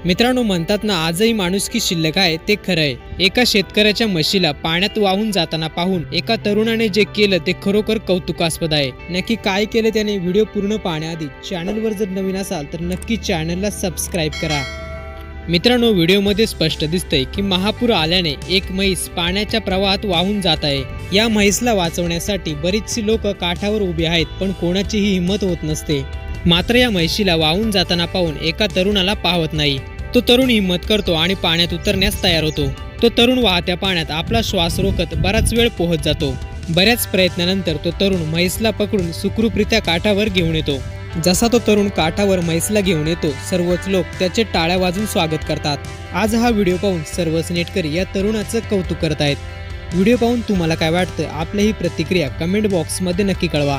मित्रांनो, म्हणतात ना, आजही माणुसकी शिल्लक आहे ते खरं आहे। एका शेतकऱ्याच्या म्हशीला पाण्यात वाहून जाताना पाहून एका तरुणाने जे केलं ते खरोखर कौतुकास्पद आहे। नक्की काय केलं त्याने, व्हिडिओ पूर्ण पाहण्याआधी चॅनलवर जर नवीन असाल तर नक्की चॅनलला सबस्क्राइब करा। मित्रांनो, व्हिडिओमध्ये स्पष्ट दिसतंय की महापूर आल्याने एक म्हैस पाण्याच्या प्रवाहात वाहून जात आहे। या म्हैसला वाचवण्यासाठी बरीचशी लोक काठावर उभी आहेत, पण कोणाचीही हिंमत होत नसते। मात्र या म्हैशीला वाहून जाताना पाहून एका तरुणाला पाहत नाही। तो तरुण हिंमत करतो आणि पाण्यात उतरण्यास तयार होतो। तो तरुण वाहत्या पाण्यात आपला श्वास रोखत बराच वेळ पोहत जातो। बऱ्याच प्रयत्नानंतर तो तरुण म्हैसला पकडून सुखरूपरित्या काठावर घेऊन येतो। जसा तो तरुण काठावर म्हैसला घेऊन येतो, सर्वच लोक त्याचे टाळ्या वाजून स्वागत करतात। आज हा व्हिडिओ पाहून सर्वच नेटकरी या तरुणाचं कौतुक करत आहेत। व्हिडिओ पाहून तुम्हाला काय वाटतं, आपली ही प्रतिक्रिया कमेंट बॉक्समध्ये नक्की कळवा।